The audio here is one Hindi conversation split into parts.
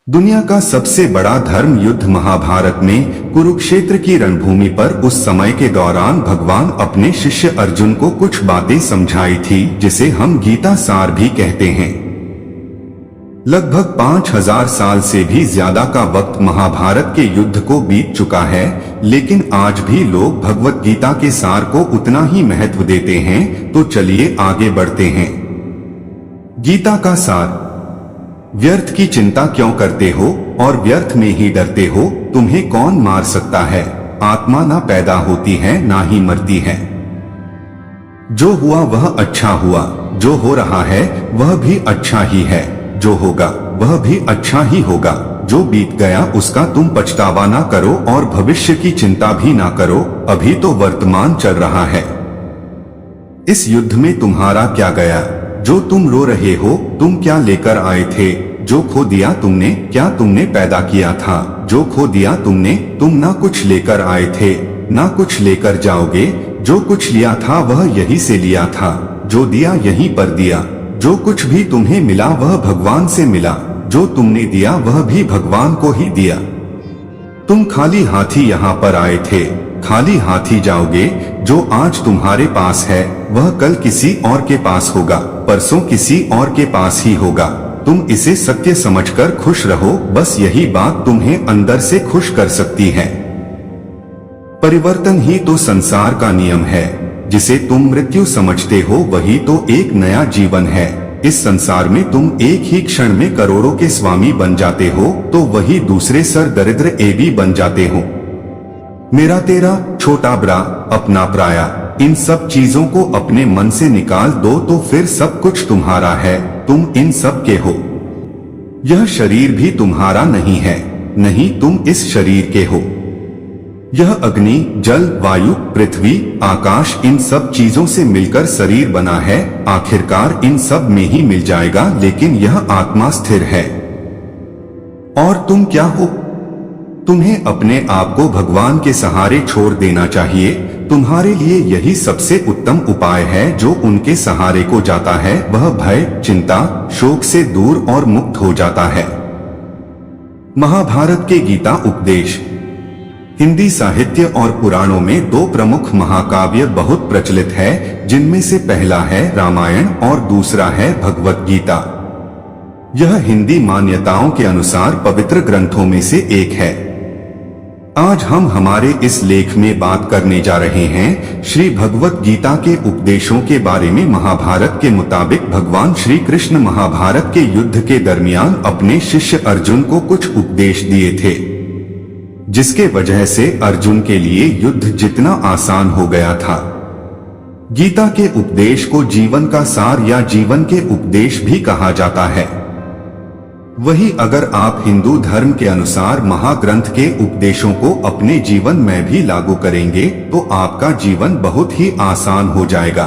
दुनिया का सबसे बड़ा धर्म युद्ध महाभारत में कुरुक्षेत्र की रणभूमि पर उस समय के दौरान भगवान अपने शिष्य अर्जुन को कुछ बातें समझाई थी, जिसे हम गीता सार भी कहते हैं। लगभग 5000 साल से भी ज्यादा का वक्त महाभारत के युद्ध को बीत चुका है, लेकिन आज भी लोग भगवत गीता के सार को उतना ही महत्व देते हैं। तो चलिए आगे बढ़ते हैं। गीता का सार। व्यर्थ की चिंता क्यों करते हो और व्यर्थ में ही डरते हो? तुम्हें कौन मार सकता है? आत्मा ना पैदा होती है ना ही मरती है। जो हुआ वह अच्छा हुआ, जो हो रहा है वह भी अच्छा ही है, जो होगा वह भी अच्छा ही होगा। जो बीत गया उसका तुम पछतावा ना करो और भविष्य की चिंता भी ना करो, अभी तो वर्तमान चल रहा है। इस युद्ध में तुम्हारा क्या गया? जो तुम रो रहे हो, तुम क्या लेकर आए थे? जो खो दिया तुमने, क्या तुमने पैदा किया था? जो खो दिया तुमने, तुम ना कुछ लेकर आए थे ना कुछ लेकर जाओगे। जो कुछ लिया था वह यहीं से लिया था, जो दिया यहीं पर दिया। जो कुछ भी तुम्हें मिला वह भगवान से मिला, जो तुमने दिया वह भी भगवान को ही दिया। तुम खाली हाथी यहाँ पर आए थे, खाली हाथी जाओगे। जो आज तुम्हारे पास है वह कल किसी और के पास होगा, परसों किसी और के पास ही होगा। तुम इसे सत्य समझकर खुश रहो, बस यही बात तुम्हें अंदर से खुश कर सकती है। परिवर्तन ही तो संसार का नियम है। जिसे तुम मृत्यु समझते हो वही तो एक नया जीवन है। इस संसार में तुम एक ही क्षण में करोड़ों के स्वामी बन जाते हो, तो वही दूसरे सर दरिद्र एबी बन जाते हो। मेरा तेरा, छोटा बड़ा, अपना पराया, इन सब चीजों को अपने मन से निकाल दो तो फिर सब कुछ तुम्हारा है। तुम इन सब के हो। यह शरीर भी तुम्हारा नहीं है, नहीं तुम इस शरीर के हो। यह अग्नि, जल, वायु, पृथ्वी, आकाश, इन सब चीजों से मिलकर शरीर बना है। आखिरकार इन सब में ही मिल जाएगा, लेकिन यह आत्मा स्थिर है। और तुम क्या हो? तुम्हें अपने आप को भगवान के सहारे छोड़ देना चाहिए। तुम्हारे लिए यही सबसे उत्तम उपाय है। जो उनके सहारे को जाता है वह भय, चिंता, शोक से दूर और मुक्त हो जाता है। महाभारत के गीता उपदेश। हिंदी साहित्य और पुराणों में दो प्रमुख महाकाव्य बहुत प्रचलित है, जिनमें से पहला है रामायण और दूसरा है भगवत गीता। यह हिंदी मान्यताओं के अनुसार पवित्र ग्रंथों में से एक है। आज हम हमारे इस लेख में बात करने जा रहे हैं श्री भगवत गीता के उपदेशों के बारे में। महाभारत के मुताबिक भगवान श्री कृष्ण महाभारत के युद्ध के दरमियान अपने शिष्य अर्जुन को कुछ उपदेश दिए थे, जिसके वजह से अर्जुन के लिए युद्ध जितना आसान हो गया था। गीता के उपदेश को जीवन का सार या जीवन के उपदेश भी कहा जाता है। वही अगर आप हिंदू धर्म के अनुसार महाग्रंथ के उपदेशों को अपने जीवन में भी लागू करेंगे तो आपका जीवन बहुत ही आसान हो जाएगा।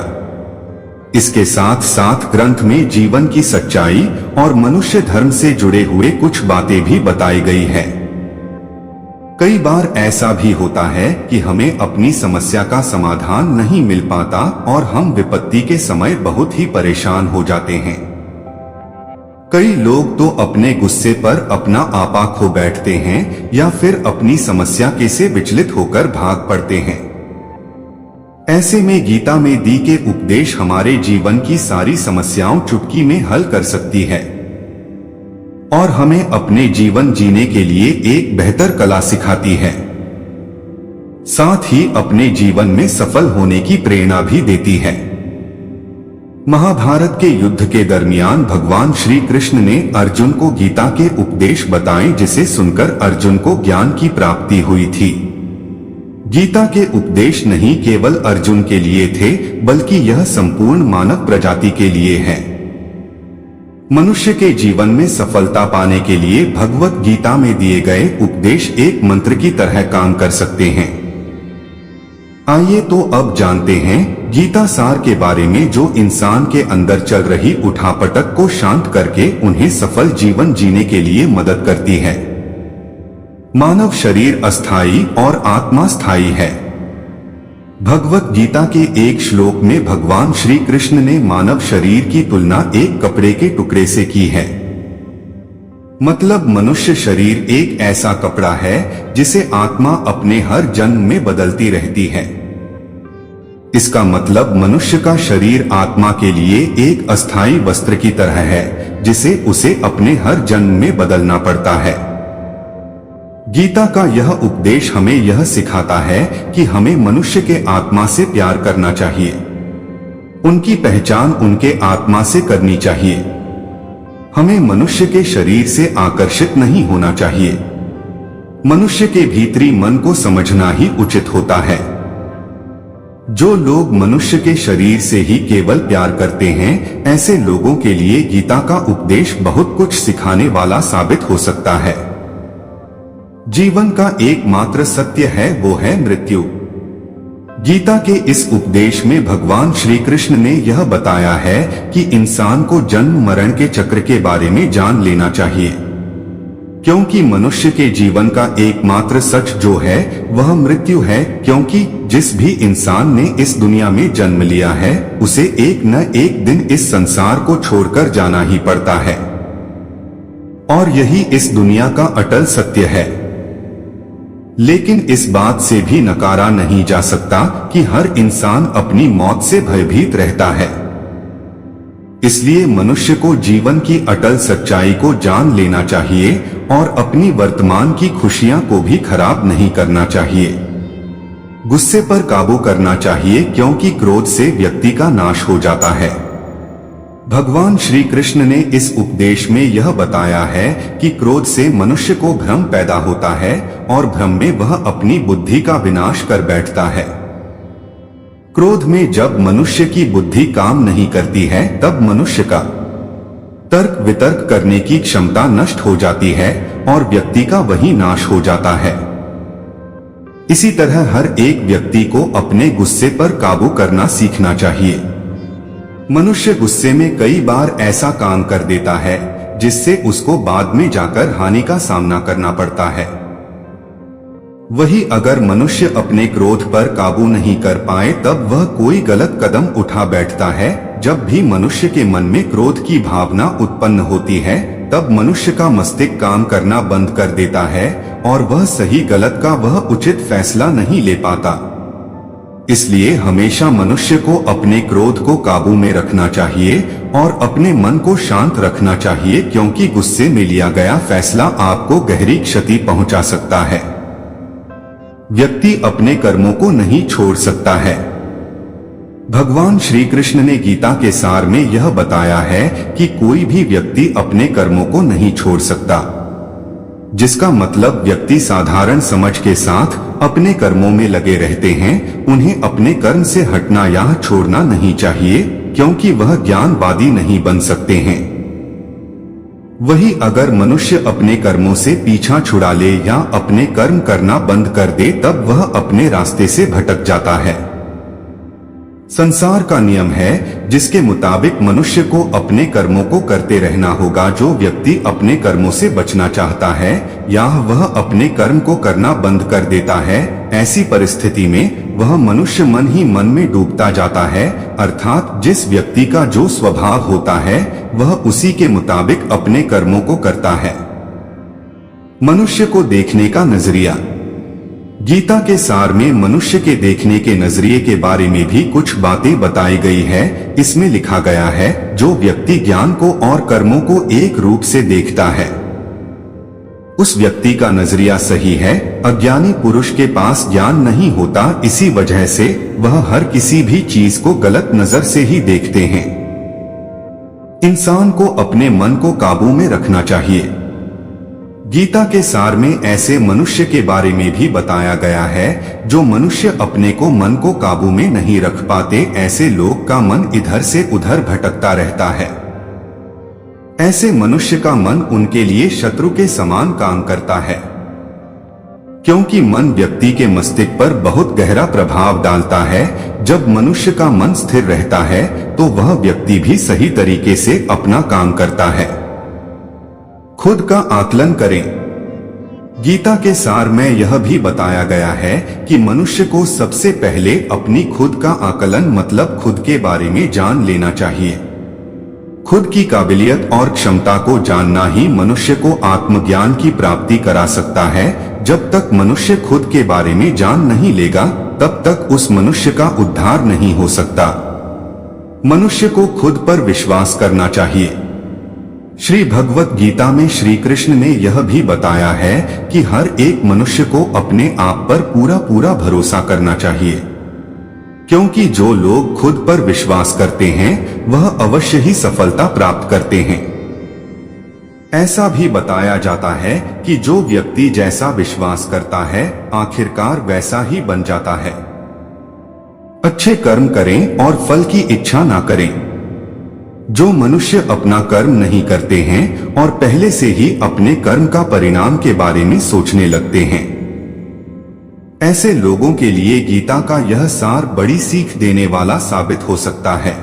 इसके साथ साथ ग्रंथ में जीवन की सच्चाई और मनुष्य धर्म से जुड़े हुए कुछ बातें भी बताई गई है। कई बार ऐसा भी होता है कि हमें अपनी समस्या का समाधान नहीं मिल पाता और हम विपत्ति के समय बहुत ही परेशान हो जाते हैं। कई लोग तो अपने गुस्से पर अपना आपा खो बैठते हैं या फिर अपनी समस्या के से विचलित होकर भाग पड़ते हैं। ऐसे में गीता में दी के उपदेश हमारे जीवन की सारी समस्याओं चुटकी में हल कर सकती है और हमें अपने जीवन जीने के लिए एक बेहतर कला सिखाती है। साथ ही अपने जीवन में सफल होने की प्रेरणा भी देती है। महाभारत के युद्ध के दरमियान भगवान श्री कृष्ण ने अर्जुन को गीता के उपदेश बताए, जिसे सुनकर अर्जुन को ज्ञान की प्राप्ति हुई थी। गीता के उपदेश नहीं केवल अर्जुन के लिए थे, बल्कि यह संपूर्ण मानव प्रजाति के लिए है। मनुष्य के जीवन में सफलता पाने के लिए भगवत गीता में दिए गए उपदेश एक मंत्र की तरह काम कर सकते हैं। आइए तो अब जानते हैं गीता सार के बारे में, जो इंसान के अंदर चल रही उठापटक को शांत करके उन्हें सफल जीवन जीने के लिए मदद करती है। मानव शरीर अस्थायी और आत्मा स्थायी है। भगवत गीता के एक श्लोक में भगवान श्री कृष्ण ने मानव शरीर की तुलना एक कपड़े के टुकड़े से की है। मतलब मनुष्य शरीर एक ऐसा कपड़ा है जिसे आत्मा अपने हर जन्म में बदलती रहती है। इसका मतलब मनुष्य का शरीर आत्मा के लिए एक अस्थायी वस्त्र की तरह है जिसे उसे अपने हर जन्म में बदलना पड़ता है। गीता का यह उपदेश हमें यह सिखाता है कि हमें मनुष्य के आत्मा से प्यार करना चाहिए। उनकी पहचान उनके आत्मा से करनी चाहिए। हमें मनुष्य के शरीर से आकर्षित नहीं होना चाहिए। मनुष्य के भीतरी मन को समझना ही उचित होता है। जो लोग मनुष्य के शरीर से ही केवल प्यार करते हैं, ऐसे लोगों के लिए गीता का उपदेश बहुत कुछ सिखाने वाला साबित हो सकता है। जीवन का एकमात्र सत्य है वो है मृत्यु। गीता के इस उपदेश में भगवान श्री कृष्ण ने यह बताया है कि इंसान को जन्म मरण के चक्र के बारे में जान लेना चाहिए, क्योंकि मनुष्य के जीवन का एकमात्र सच जो है वह मृत्यु है। क्योंकि जिस भी इंसान ने इस दुनिया में जन्म लिया है उसे एक न एक दिन इस संसार को छोड़कर जाना ही पड़ता है, और यही इस दुनिया का अटल सत्य है। लेकिन इस बात से भी नकारा नहीं जा सकता कि हर इंसान अपनी मौत से भयभीत रहता है। इसलिए मनुष्य को जीवन की अटल सच्चाई को जान लेना चाहिए और अपनी वर्तमान की खुशियां को भी खराब नहीं करना चाहिए। गुस्से पर काबू करना चाहिए, क्योंकि क्रोध से व्यक्ति का नाश हो जाता है। भगवान श्री कृष्ण ने इस उपदेश में यह बताया है कि क्रोध से मनुष्य को भ्रम पैदा होता है और भ्रम में वह अपनी बुद्धि का विनाश कर बैठता है। क्रोध में जब मनुष्य की बुद्धि काम नहीं करती है तब मनुष्य का तर्क वितर्क करने की क्षमता नष्ट हो जाती है और व्यक्ति का वही नाश हो जाता है। इसी तरह हर एक व्यक्ति को अपने गुस्से पर काबू करना सीखना चाहिए। मनुष्य गुस्से में कई बार ऐसा काम कर देता है जिससे उसको बाद में जाकर हानि का सामना करना पड़ता है। वही अगर मनुष्य अपने क्रोध पर काबू नहीं कर पाए तब वह कोई गलत कदम उठा बैठता है। जब भी मनुष्य के मन में क्रोध की भावना उत्पन्न होती है तब मनुष्य का मस्तिष्क काम करना बंद कर देता है और वह सही गलत का वह उचित फैसला नहीं ले पाता। इसलिए हमेशा मनुष्य को अपने क्रोध को काबू में रखना चाहिए और अपने मन को शांत रखना चाहिए, क्योंकि गुस्से में लिया गया फैसला आपको गहरी क्षति पहुंचा सकता है। व्यक्ति अपने कर्मों को नहीं छोड़ सकता है। भगवान श्री कृष्ण ने गीता के सार में यह बताया है कि कोई भी व्यक्ति अपने कर्मों को नहीं छोड़ सकता, जिसका मतलब व्यक्ति साधारण समझ के साथ अपने कर्मों में लगे रहते हैं। उन्हें अपने कर्म से हटना या छोड़ना नहीं चाहिए, क्योंकि वह ज्ञानवादी नहीं बन सकते हैं। वही अगर मनुष्य अपने कर्मों से पीछा छुड़ा ले या अपने कर्म करना बंद कर दे तब वह अपने रास्ते से भटक जाता है। संसार का नियम है जिसके मुताबिक मनुष्य को अपने कर्मों को करते रहना होगा। जो व्यक्ति अपने कर्मों से बचना चाहता है या वह अपने कर्म को करना बंद कर देता है, ऐसी परिस्थिति में वह मनुष्य मन ही मन में डूबता जाता है। अर्थात जिस व्यक्ति का जो स्वभाव होता है वह उसी के मुताबिक अपने कर्मों को करता है। मनुष्य को देखने का नजरिया। गीता के सार में मनुष्य के देखने के नजरिए के बारे में भी कुछ बातें बताई गई है। इसमें लिखा गया है, जो व्यक्ति ज्ञान को और कर्मों को एक रूप से देखता है उस व्यक्ति का नजरिया सही है। अज्ञानी पुरुष के पास ज्ञान नहीं होता, इसी वजह से वह हर किसी भी चीज को गलत नजर से ही देखते हैं। इंसान को अपने मन को काबू में रखना चाहिए। गीता के सार में ऐसे मनुष्य के बारे में भी बताया गया है जो मनुष्य अपने को मन को काबू में नहीं रख पाते। ऐसे लोग का मन इधर से उधर भटकता रहता है। ऐसे मनुष्य का मन उनके लिए शत्रु के समान काम करता है, क्योंकि मन व्यक्ति के मस्तिष्क पर बहुत गहरा प्रभाव डालता है। जब मनुष्य का मन स्थिर रहता है तो वह व्यक्ति भी सही तरीके से अपना काम करता है। खुद का आकलन करें। गीता के सार में यह भी बताया गया है कि मनुष्य को सबसे पहले अपनी खुद का आकलन मतलब खुद के बारे में जान लेना चाहिए। खुद की काबिलियत और क्षमता को जानना ही मनुष्य को आत्मज्ञान की प्राप्ति करा सकता है। जब तक मनुष्य खुद के बारे में जान नहीं लेगा, तब तक उस मनुष्य का उद्धार नहीं हो सकता। मनुष्य को खुद पर विश्वास करना चाहिए। श्री भगवत गीता में श्री कृष्ण ने यह भी बताया है कि हर एक मनुष्य को अपने आप पर पूरा पूरा भरोसा करना चाहिए, क्योंकि जो लोग खुद पर विश्वास करते हैं वह अवश्य ही सफलता प्राप्त करते हैं। ऐसा भी बताया जाता है कि जो व्यक्ति जैसा विश्वास करता है आखिरकार वैसा ही बन जाता है। अच्छे कर्म करें और फल की इच्छा ना करें। जो मनुष्य अपना कर्म नहीं करते हैं और पहले से ही अपने कर्म का परिणाम के बारे में सोचने लगते हैं, ऐसे लोगों के लिए गीता का यह सार बड़ी सीख देने वाला साबित हो सकता है।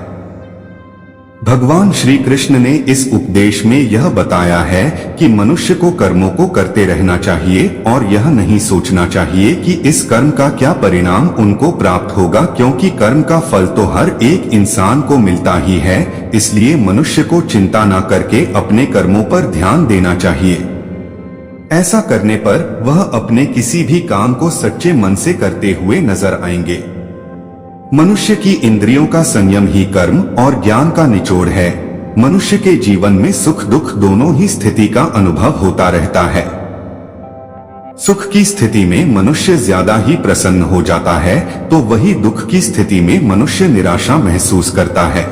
भगवान श्री कृष्ण ने इस उपदेश में यह बताया है कि मनुष्य को कर्मों को करते रहना चाहिए और यह नहीं सोचना चाहिए कि इस कर्म का क्या परिणाम उनको प्राप्त होगा, क्योंकि कर्म का फल तो हर एक इंसान को मिलता ही है। इसलिए मनुष्य को चिंता न करके अपने कर्मों पर ध्यान देना चाहिए। ऐसा करने पर वह अपने किसी भी काम को सच्चे मन से करते हुए नजर आएंगे। मनुष्य की इंद्रियों का संयम ही कर्म और ज्ञान का निचोड़ है। मनुष्य के जीवन में सुख दुख दोनों ही स्थिति का अनुभव होता रहता है। सुख की स्थिति में मनुष्य ज्यादा ही प्रसन्न हो जाता है, तो वही दुख की स्थिति में मनुष्य निराशा महसूस करता है।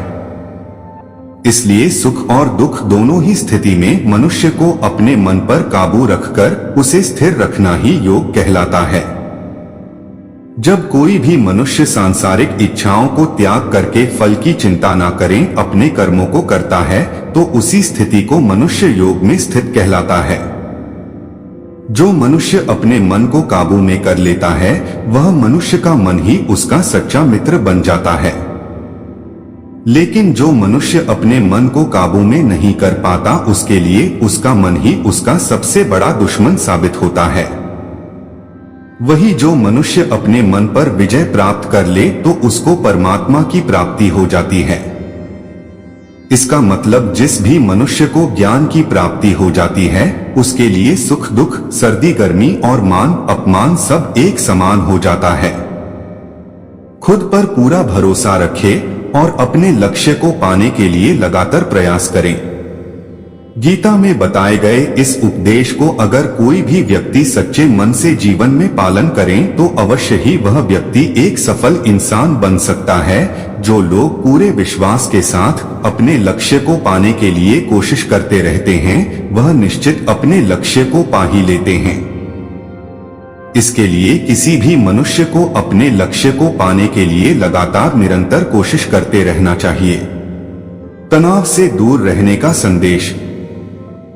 इसलिए सुख और दुख दोनों ही स्थिति में मनुष्य को अपने मन पर काबू रखकर उसे स्थिर रखना ही योग कहलाता है। जब कोई भी मनुष्य सांसारिक इच्छाओं को त्याग करके फल की चिंता न करें अपने कर्मों को करता है, तो उसी स्थिति को मनुष्य योग में स्थित कहलाता है। जो मनुष्य अपने मन को काबू में कर लेता है वह मनुष्य का मन ही उसका सच्चा मित्र बन जाता है। लेकिन जो मनुष्य अपने मन को काबू में नहीं कर पाता, उसके लिए उसका मन ही उसका सबसे बड़ा दुश्मन साबित होता है। वही जो मनुष्य अपने मन पर विजय प्राप्त कर ले तो उसको परमात्मा की प्राप्ति हो जाती है। इसका मतलब जिस भी मनुष्य को ज्ञान की प्राप्ति हो जाती है उसके लिए सुख दुख, सर्दी गर्मी और मान अपमान सब एक समान हो जाता है। खुद पर पूरा भरोसा रखे और अपने लक्ष्य को पाने के लिए लगातार प्रयास करें। गीता में बताए गए इस उपदेश को अगर कोई भी व्यक्ति सच्चे मन से जीवन में पालन करें तो अवश्य ही वह व्यक्ति एक सफल इंसान बन सकता है। जो लोग पूरे विश्वास के साथ अपने लक्ष्य को पाने के लिए कोशिश करते रहते हैं वह निश्चित अपने लक्ष्य को पा ही लेते हैं। इसके लिए किसी भी मनुष्य को अपने लक्ष्य को पाने के लिए लगातार निरंतर कोशिश करते रहना चाहिए। तनाव से दूर रहने का संदेश।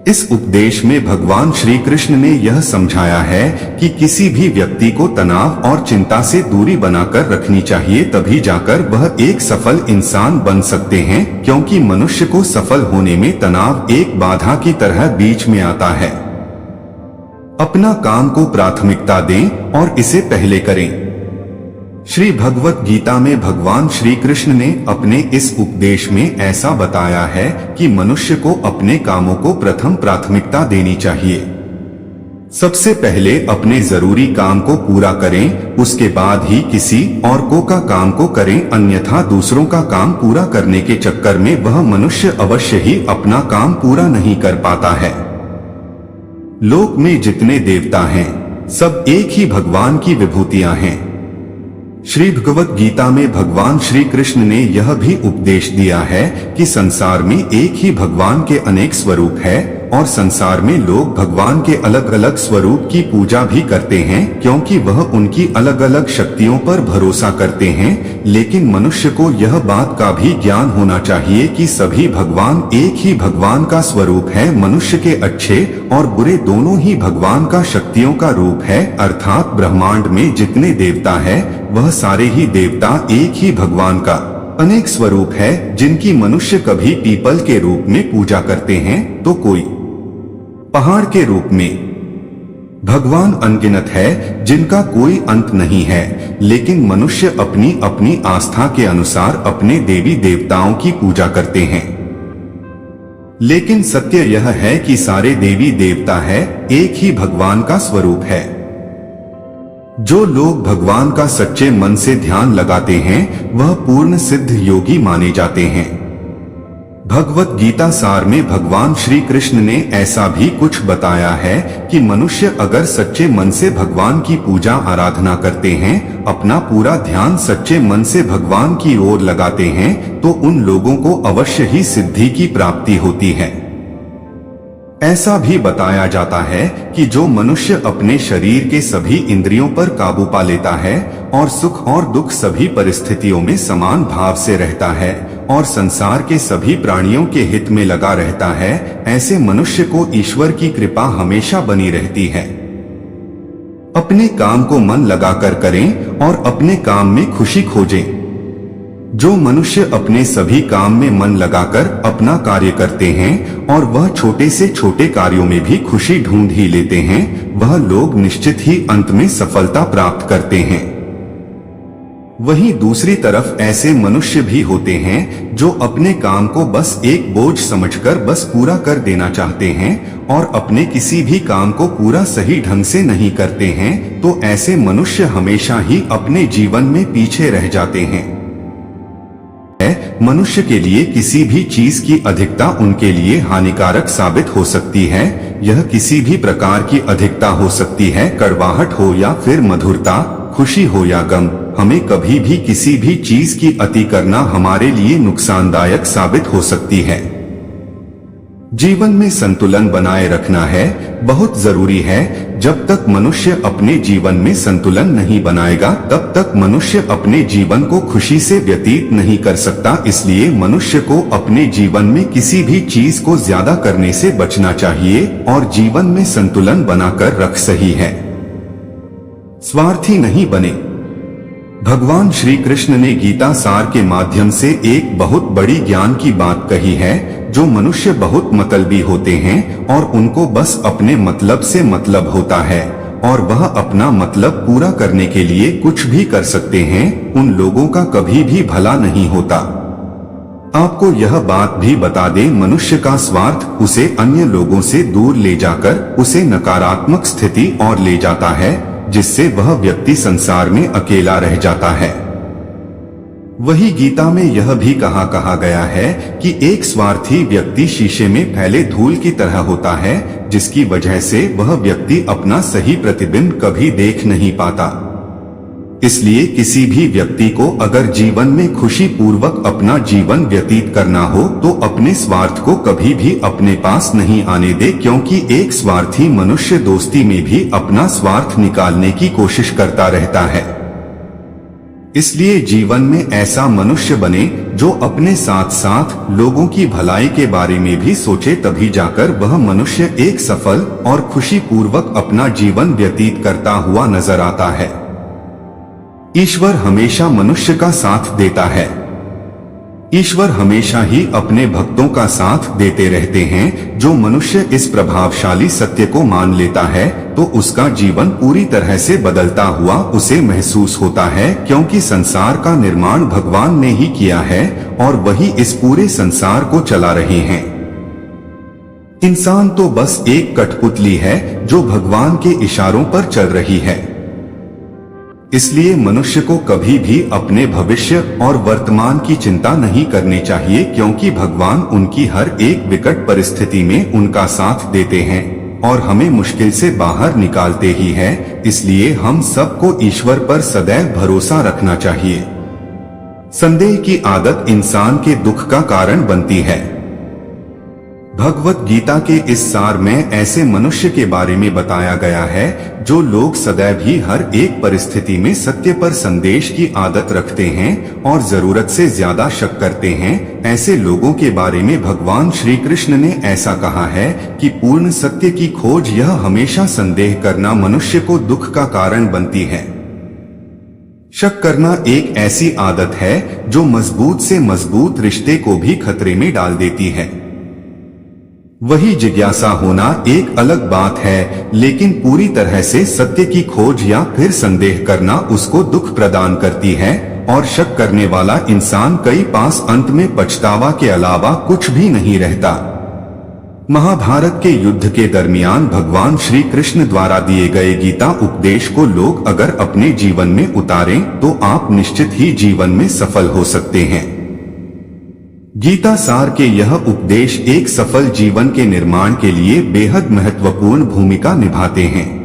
इस उपदेश में भगवान श्री कृष्ण ने यह समझाया है कि किसी भी व्यक्ति को तनाव और चिंता से दूरी बनाकर रखनी चाहिए, तभी जाकर वह एक सफल इंसान बन सकते हैं, क्योंकि मनुष्य को सफल होने में तनाव एक बाधा की तरह बीच में आता है। अपना काम को प्राथमिकता दें और इसे पहले करें। श्री भगवत गीता में भगवान श्री कृष्ण ने अपने इस उपदेश में ऐसा बताया है कि मनुष्य को अपने कामों को प्रथम प्राथमिकता देनी चाहिए। सबसे पहले अपने जरूरी काम को पूरा करें, उसके बाद ही किसी और का काम को करें, अन्यथा दूसरों का काम पूरा करने के चक्कर में वह मनुष्य अवश्य ही अपना काम पूरा नहीं कर पाता है। लोक में जितने देवता हैं सब एक ही भगवान की विभूतियां हैं। श्री भगवत गीता में भगवान श्री कृष्ण ने यह भी उपदेश दिया है कि संसार में एक ही भगवान के अनेक स्वरूप है और संसार में लोग भगवान के अलग अलग स्वरूप की पूजा भी करते हैं, क्योंकि वह उनकी अलग अलग शक्तियों पर भरोसा करते हैं। लेकिन मनुष्य को यह बात का भी ज्ञान होना चाहिए कि सभी भगवान एक ही भगवान का स्वरूप है। मनुष्य के अच्छे और बुरे दोनों ही भगवान का शक्तियों का रूप है, अर्थात ब्रह्मांड में जितने देवता है वह सारे ही देवता एक ही भगवान का अनेक स्वरूप है, जिनकी मनुष्य कभी पीपल के रूप में पूजा करते हैं तो कोई पहाड़ के रूप में। भगवान अनगिनत है जिनका कोई अंत नहीं है, लेकिन मनुष्य अपनी अपनी आस्था के अनुसार अपने देवी देवताओं की पूजा करते हैं। लेकिन सत्य यह है कि सारे देवी देवता है एक ही भगवान का स्वरूप है। जो लोग भगवान का सच्चे मन से ध्यान लगाते हैं वह पूर्ण सिद्ध योगी माने जाते हैं। भगवत गीता सार में भगवान श्री कृष्ण ने ऐसा भी कुछ बताया है कि मनुष्य अगर सच्चे मन से भगवान की पूजा आराधना करते हैं, अपना पूरा ध्यान सच्चे मन से भगवान की ओर लगाते हैं, तो उन लोगों को अवश्य ही सिद्धि की प्राप्ति होती है। ऐसा भी बताया जाता है कि जो मनुष्य अपने शरीर के सभी इंद्रियों पर काबू पा लेता है और सुख और दुख सभी परिस्थितियों में समान भाव से रहता है और संसार के सभी प्राणियों के हित में लगा रहता है, ऐसे मनुष्य को ईश्वर की कृपा हमेशा बनी रहती है। अपने काम को मन लगाकर करें और अपने काम में खुशी खोजें। जो मनुष्य अपने सभी काम में मन लगाकर अपना कार्य करते हैं और वह छोटे से छोटे कार्यों में भी खुशी ढूंढ ही लेते हैं, वह लोग निश्चित ही अंत में सफलता प्राप्त करते हैं। वहीं दूसरी तरफ ऐसे मनुष्य भी होते हैं जो अपने काम को बस एक बोझ समझकर बस पूरा कर देना चाहते हैं और अपने किसी भी काम को पूरा सही ढंग से नहीं करते हैं, तो ऐसे मनुष्य हमेशा ही अपने जीवन में पीछे रह जाते हैं। मनुष्य के लिए किसी भी चीज की अधिकता उनके लिए हानिकारक साबित हो सकती है। यह किसी भी प्रकार की अधिकता हो सकती है, कड़वाहट हो या फिर मधुरता, खुशी हो या गम। हमें कभी भी किसी भी चीज की अति करना हमारे लिए नुकसानदायक साबित हो सकती है। जीवन में संतुलन बनाए रखना है बहुत जरूरी है। जब तक मनुष्य अपने जीवन में संतुलन नहीं बनाएगा तब तक मनुष्य अपने जीवन को खुशी से व्यतीत नहीं कर सकता। इसलिए मनुष्य को अपने जीवन में किसी भी चीज को ज्यादा करने से बचना चाहिए और जीवन में संतुलन बनाकर रख सही है। स्वार्थी नहीं बने। भगवान श्री कृष्ण ने गीता सार के माध्यम से एक बहुत बड़ी ज्ञान की बात कही है। जो मनुष्य बहुत मतलबी होते हैं और उनको बस अपने मतलब से मतलब होता है और वह अपना मतलब पूरा करने के लिए कुछ भी कर सकते हैं, उन लोगों का कभी भी भला नहीं होता। आपको यह बात भी बता दें, मनुष्य का स्वार्थ उसे अन्य लोगों से दूर ले जाकर उसे नकारात्मक स्थिति और ले जाता है, जिससे वह व्यक्ति संसार में अकेला रह जाता है। वही गीता में यह भी कहा गया है कि एक स्वार्थी व्यक्ति शीशे में फैले धूल की तरह होता है, जिसकी वजह से वह व्यक्ति अपना सही प्रतिबिंब कभी देख नहीं पाता। इसलिए किसी भी व्यक्ति को अगर जीवन में खुशी पूर्वक अपना जीवन व्यतीत करना हो तो अपने स्वार्थ को कभी भी अपने पास नहीं आने दे, क्योंकि एक स्वार्थी मनुष्य दोस्ती में भी अपना स्वार्थ निकालने की कोशिश करता रहता है। इसलिए जीवन में ऐसा मनुष्य बने जो अपने साथ साथ लोगों की भलाई के बारे में भी सोचे, तभी जाकर वह मनुष्य एक सफल और खुशी पूर्वक अपना जीवन व्यतीत करता हुआ नजर आता है। ईश्वर हमेशा मनुष्य का साथ देता है। ईश्वर हमेशा ही अपने भक्तों का साथ देते रहते हैं। जो मनुष्य इस प्रभावशाली सत्य को मान लेता है तो उसका जीवन पूरी तरह से बदलता हुआ उसे महसूस होता है, क्योंकि संसार का निर्माण भगवान ने ही किया है और वही इस पूरे संसार को चला रहे हैं। इंसान तो बस एक कठपुतली है जो भगवान के इशारों पर चल रही है। इसलिए मनुष्य को कभी भी अपने भविष्य और वर्तमान की चिंता नहीं करनी चाहिए, क्योंकि भगवान उनकी हर एक विकट परिस्थिति में उनका साथ देते हैं और हमें मुश्किल से बाहर निकालते ही हैं। इसलिए हम सबको ईश्वर पर सदैव भरोसा रखना चाहिए। संदेह की आदत इंसान के दुख का कारण बनती है। भगवत गीता के इस सार में ऐसे मनुष्य के बारे में बताया गया है जो लोग सदैव ही हर एक परिस्थिति में सत्य पर संदेश की आदत रखते हैं और जरूरत से ज्यादा शक करते हैं। ऐसे लोगों के बारे में भगवान श्री कृष्ण ने ऐसा कहा है कि पूर्ण सत्य की खोज यह हमेशा संदेह करना मनुष्य को दुख का कारण बनती है। शक करना एक ऐसी आदत है जो मजबूत से मजबूत रिश्ते को भी खतरे में डाल देती है। वही जिज्ञासा होना एक अलग बात है, लेकिन पूरी तरह से सत्य की खोज या फिर संदेह करना उसको दुख प्रदान करती है और शक करने वाला इंसान कई पास अंत में पछतावा के अलावा कुछ भी नहीं रहता। महाभारत के युद्ध के दरमियान भगवान श्री कृष्ण द्वारा दिए गए गीता उपदेश को लोग अगर अपने जीवन में उतारें तो आप निश्चित ही जीवन में सफल हो सकते हैं। गीता सार के यह उपदेश एक सफल जीवन के निर्माण के लिए बेहद महत्वपूर्ण भूमिका निभाते हैं।